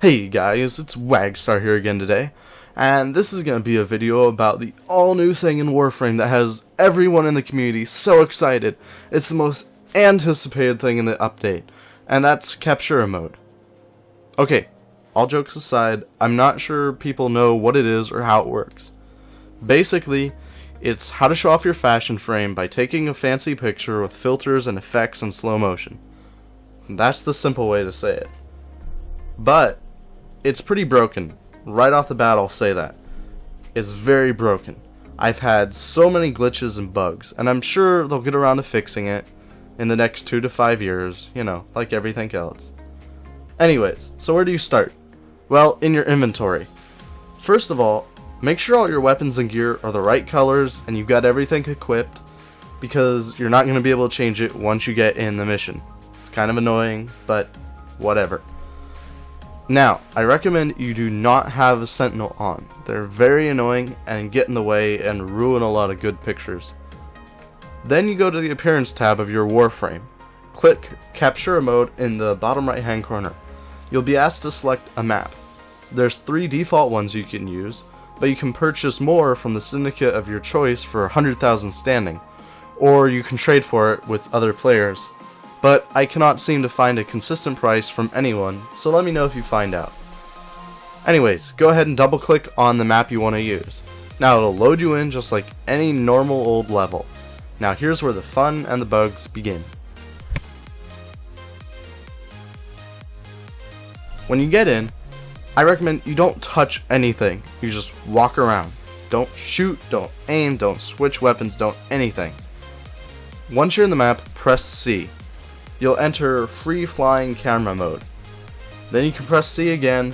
Hey guys, it's Wagstar here again today, and this is going to be a video about the all-new thing in Warframe that has everyone in the community so excited. It's the most anticipated thing in the update, and that's Captura mode. Okay, all jokes aside, I'm not sure people know what it is or how it works. Basically, it's how to show off your fashion frame by taking a fancy picture with filters and effects in slow motion. That's the simple way to say it. But it's pretty broken. Right off the bat, I'll say that. It's very broken. I've had so many glitches and bugs, and I'm sure they'll get around to fixing it in the next 2 to 5 years, you know, like everything else. Anyways, so where do you start? Well, in your inventory. First of all, make sure all your weapons and gear are the right colors and you've got everything equipped, because you're not going to be able to change it once you get in the mission. It's kind of annoying, but whatever. Now, I recommend you do not have a sentinel on. They're very annoying and get in the way and ruin a lot of good pictures. Then you go to the appearance tab of your Warframe. Click Captura mode in the bottom right hand corner. You'll be asked to select a map. There's 3 default ones you can use, but you can purchase more from the syndicate of your choice for 100,000 standing, or you can trade for it with other players. But I cannot seem to find a consistent price from anyone, so let me know if you find out. Anyways, go ahead and double click on the map you want to use. Now it'll load you in just like any normal old level. Now here's where the fun and the bugs begin. When you get in, I recommend you don't touch anything. You just walk around. Don't shoot, don't aim, don't switch weapons, don't anything. Once you're in the map, press C. You'll enter free flying camera mode. Then you can press C again,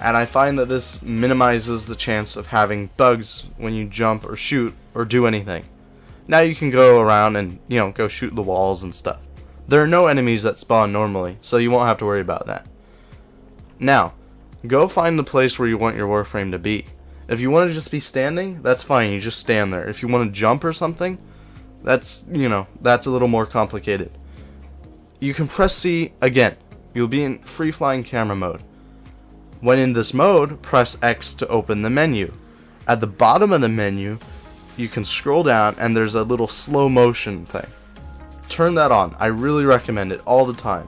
and I find that this minimizes the chance of having bugs when you jump or shoot or do anything. Now you can go around and, go shoot the walls and stuff. There are no enemies that spawn normally, so you won't have to worry about that. Now, go find the place where you want your Warframe to be. If you want to just be standing, that's fine, you just stand there. If you want to jump or something, that's a little more complicated. You can press C again. You'll be in free flying camera mode. When in this mode, press X to open the menu. At the bottom of the menu, you can scroll down and there's a little slow motion thing. Turn that on. I really recommend it all the time.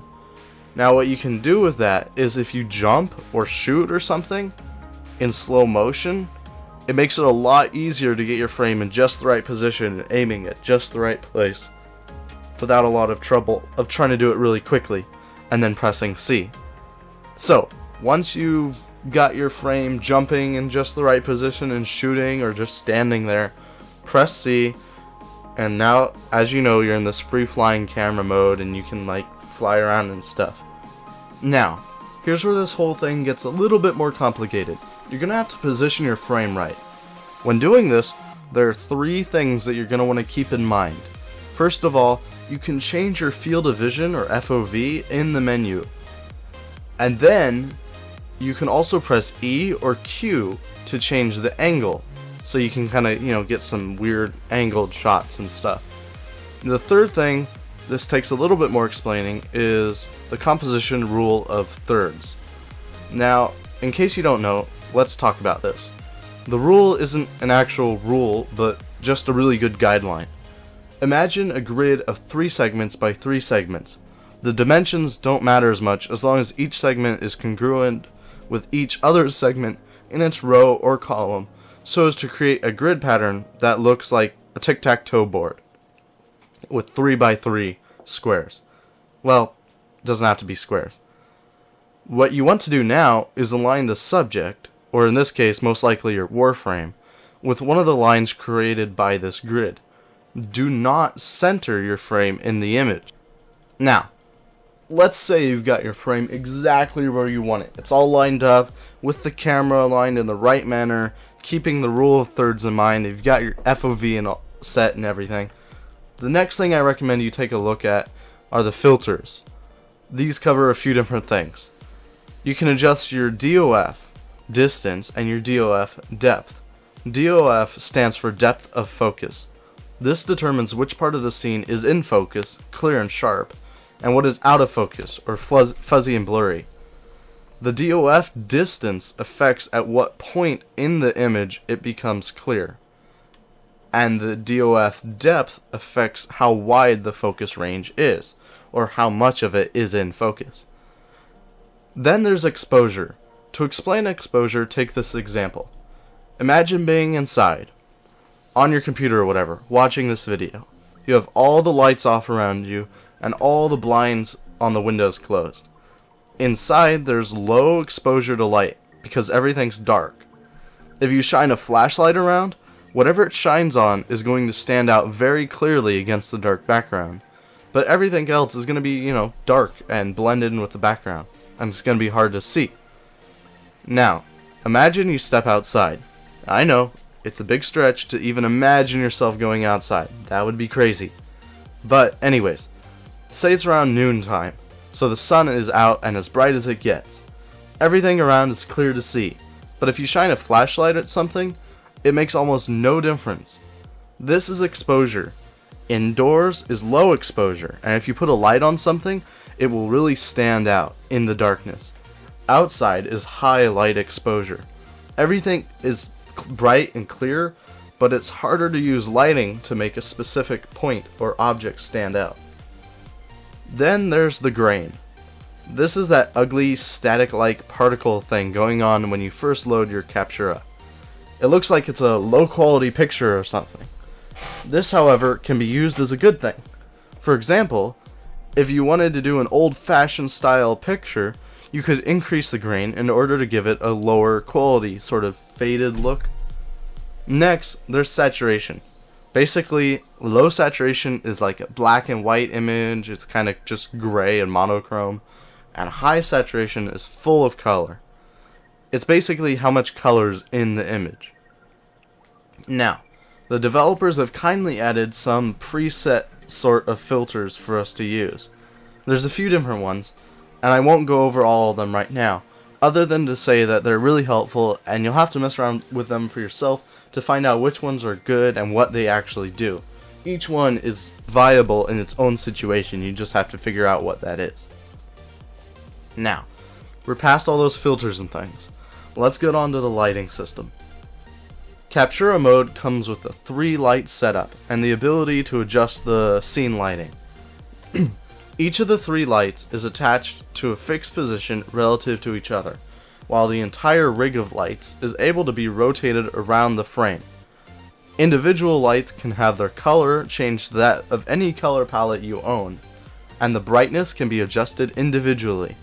Now what you can do with that is if you jump or shoot or something in slow motion, it makes it a lot easier to get your frame in just the right position and aiming at just the right place, without a lot of trouble of trying to do it really quickly and then pressing C. So, once you've got your frame jumping in just the right position and shooting or just standing there, press C, and now, as you know, you're in this free flying camera mode and you can fly around and stuff. Now, here's where this whole thing gets a little bit more complicated. You're going to have to position your frame right. When doing this, there are 3 things that you're going to want to keep in mind. First of all, you can change your field of vision or FOV in the menu. And then you can also press E or Q to change the angle, so you can kind of, get some weird angled shots and stuff. The third thing, this takes a little bit more explaining, is the composition rule of thirds. Now, in case you don't know, let's talk about this. The rule isn't an actual rule, but just a really good guideline. Imagine a grid of 3 segments by 3 segments. The dimensions don't matter as much as long as each segment is congruent with each other segment in its row or column, so as to create a grid pattern that looks like a tic-tac-toe board with 3 by 3 squares. Well, it doesn't have to be squares. What you want to do now is align the subject, or in this case most likely your Warframe, with one of the lines created by this grid. Do not center your frame in the image. Now, let's say you've got your frame exactly where you want it. It's all lined up, with the camera aligned in the right manner, keeping the rule of thirds in mind. You've got your FOV and all set and everything. The next thing I recommend you take a look at are the filters. These cover a few different things. You can adjust your DOF, distance, and your DOF, depth. DOF stands for depth of focus. This determines which part of the scene is in focus, clear and sharp, and what is out of focus, or fuzzy and blurry. The DOF distance affects at what point in the image it becomes clear. And the DOF depth affects how wide the focus range is, or how much of it is in focus. Then there's exposure. To explain exposure, take this example. Imagine being inside, on your computer or whatever, watching this video. You have all the lights off around you, and all the blinds on the windows closed. Inside, there's low exposure to light, because everything's dark. If you shine a flashlight around, whatever it shines on is going to stand out very clearly against the dark background. But everything else is going to be, dark and blended in with the background, and it's going to be hard to see. Now, imagine you step outside. I know, it's a big stretch to even imagine yourself going outside. That would be crazy. But anyways, say it's around noontime, so the sun is out and as bright as it gets. Everything around is clear to see, but if you shine a flashlight at something, it makes almost no difference. This is exposure. Indoors is low exposure, and if you put a light on something, it will really stand out in the darkness. Outside is high light exposure. Everything is bright and clear, but it's harder to use lighting to make a specific point or object stand out. Then there's the grain. This is that ugly static-like particle thing going on when you first load your Captura. It looks like it's a low-quality picture or something. This, however, can be used as a good thing. For example, if you wanted to do an old-fashioned style picture, you could increase the grain in order to give it a lower quality, sort of faded look. Next, there's saturation. Basically, low saturation is like a black and white image, it's kind of just gray and monochrome, and high saturation is full of color. It's basically how much color is in the image. Now, the developers have kindly added some preset sort of filters for us to use. There's a few different ones, and I won't go over all of them right now, other than to say that they're really helpful, and you'll have to mess around with them for yourself to find out which ones are good and what they actually do. Each one is viable in its own situation, you just have to figure out what that is. Now, we're past all those filters and things. Let's get on to the lighting system. Captura mode comes with a 3-light setup and the ability to adjust the scene lighting. Each of the 3 lights is attached to a fixed position relative to each other, while the entire rig of lights is able to be rotated around the frame. Individual lights can have their color change to that of any color palette you own, and the brightness can be adjusted individually.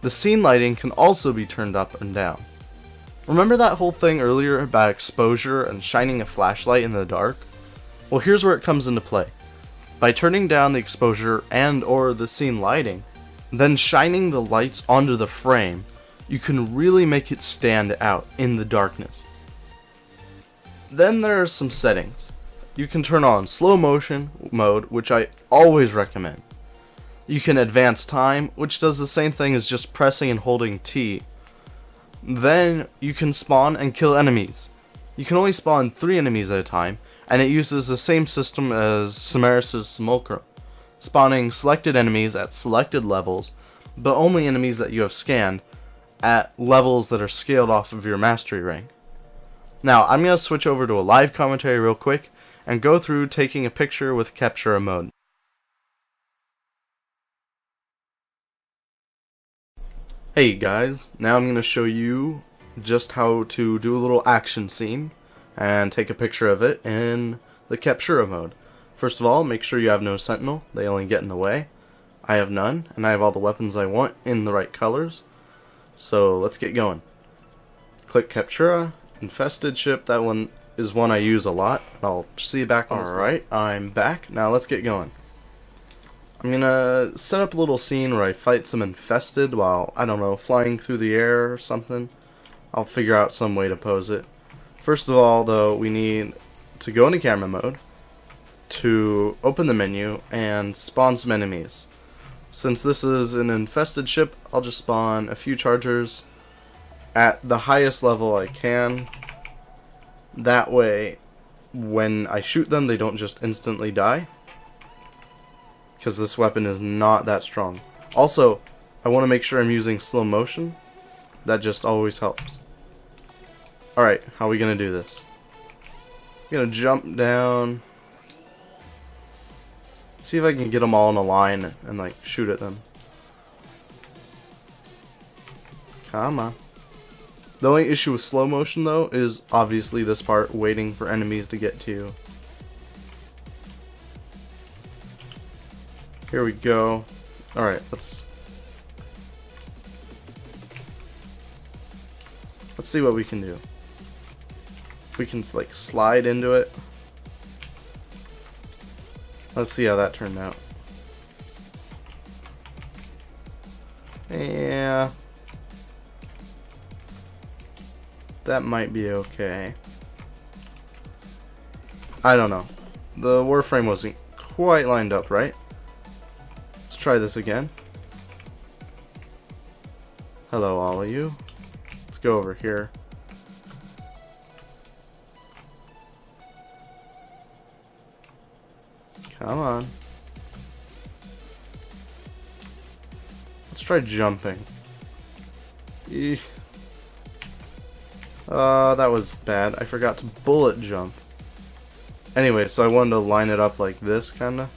The scene lighting can also be turned up and down. Remember that whole thing earlier about exposure and shining a flashlight in the dark? Well, here's where it comes into play. By turning down the exposure and or the scene lighting, then shining the lights onto the frame, you can really make it stand out in the darkness. Then there are some settings. You can turn on slow motion mode, which I always recommend. You can advance time, which does the same thing as just pressing and holding T. Then you can spawn and kill enemies. You can only spawn 3 enemies at a time, and it uses the same system as Samaris' Simulacrum, spawning selected enemies at selected levels, but only enemies that you have scanned at levels that are scaled off of your mastery rank. Now, I'm going to switch over to a live commentary real quick, and go through taking a picture with Captura mode. Hey guys, now I'm going to show you just how to do a little action scene and take a picture of it in the Captura mode. First of all, make sure you have no sentinel, they only get in the way. I have none, and I have all the weapons I want in the right colors. So let's get going. Click Captura, Infested Ship, that one is one I use a lot. I'll see you back on this. Alright, I'm back. Now let's get going. I'm gonna set up a little scene where I fight some infested while, I don't know, flying through the air or something. I'll figure out some way to pose it. First of all, though, we need to go into camera mode, to open the menu, and spawn some enemies. Since this is an infested ship, I'll just spawn a few chargers at the highest level I can. That way, when I shoot them, they don't just instantly die, because this weapon is not that strong. Also, I want to make sure I'm using slow motion. That just always helps. Alright, how are we going to do this? I'm going to jump down. See if I can get them all in a line and like shoot at them. Come on. The only issue with slow motion though is obviously this part, waiting for enemies to get to you. Here we go. Alright, let's see what we can do. We can like slide into it. Let's see how that turned out. Yeah. That might be okay. I don't know. The Warframe wasn't quite lined up right. Let's try this again. Hello all of you. Let's go over here. Come on. Let's try jumping. Eeh. That was bad. I forgot to bullet jump. Anyway, so I wanted to line it up like this, kinda.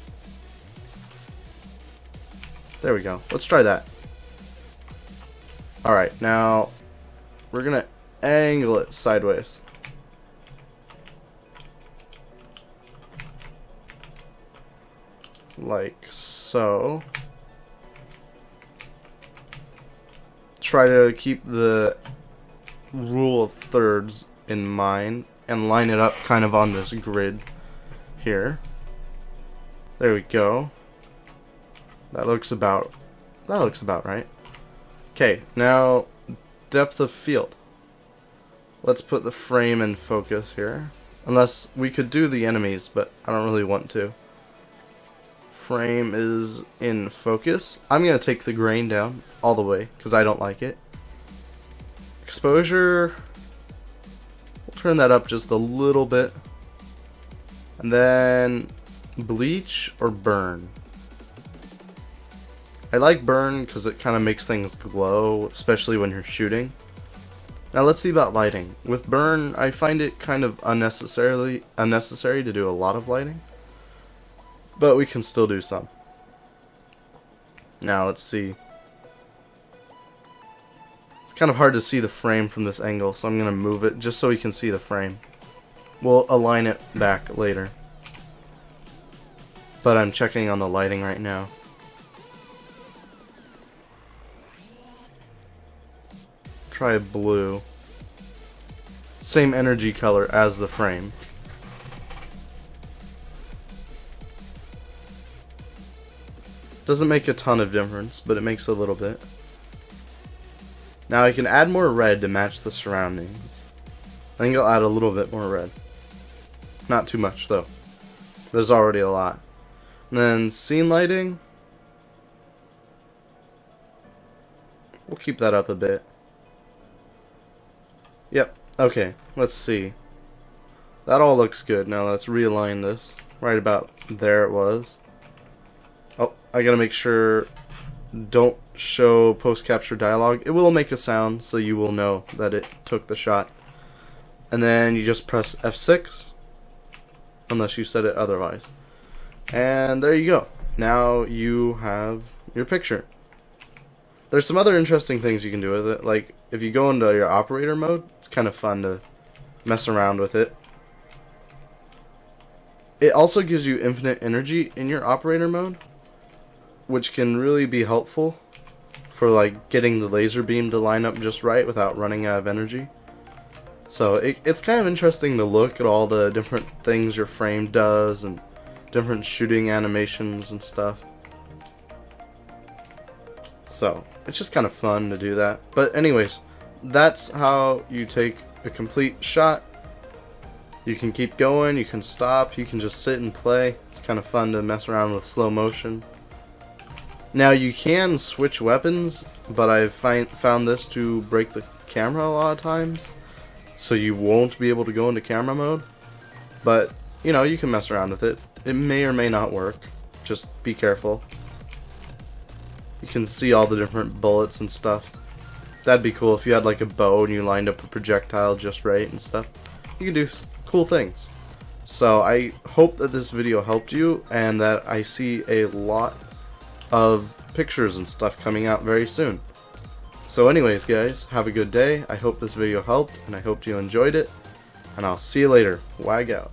There we go. Let's try that. Alright, now we're gonna angle it sideways. Like so. Try to keep the rule of thirds in mind and line it up kind of on this grid here. There we go. That looks about right. Okay, now depth of field. Let's put the frame in focus here. Unless we could do the enemies, but I don't really want to. Frame is in focus. I'm gonna take the grain down all the way because I don't like it. Exposure, we'll turn that up just a little bit. And then bleach or burn. I like burn because it kind of makes things glow, especially when you're shooting. Now let's see about lighting. With burn, I find it kind of unnecessary to do a lot of lighting, but we can still do some. Now let's see. It's kind of hard to see the frame from this angle, so I'm going to move it just so we can see the frame. We'll align it back later. But I'm checking on the lighting right now. Try blue. Same energy color as the frame. Doesn't make a ton of difference, but it makes a little bit. Now I can add more red to match the surroundings. I think I'll add a little bit more red. Not too much though. There's already a lot. And then scene lighting. We'll keep that up a bit. Yep, okay, let's see. That all looks good. Now let's realign this. Right about there it was. Oh, I gotta make sure don't show post-capture dialogue. It will make a sound, so you will know that it took the shot. And then you just press F6, unless you set it otherwise. And there you go. Now you have your picture. There's some other interesting things you can do with it, like if you go into your operator mode, it's kind of fun to mess around with it. It also gives you infinite energy in your operator mode, which can really be helpful for like getting the laser beam to line up just right without running out of energy. So it's kind of interesting to look at all the different things your frame does and different shooting animations and stuff. So it's just kind of fun to do that. But anyways, that's how you take a complete shot. You can keep going, you can stop, you can just sit and play. It's kind of fun to mess around with slow motion. Now you can switch weapons, but I've found this to break the camera a lot of times. So you won't be able to go into camera mode. But, you know, you can mess around with it. It may or may not work. Just be careful. You can see all the different bullets and stuff. That'd be cool if you had like a bow and you lined up a projectile just right and stuff. You can do cool things. So I hope that this video helped you and that I see a lot of pictures and stuff coming out very soon. So anyways guys, have a good day. I hope this video helped and I hope you enjoyed it. And I'll see you later. Wag out.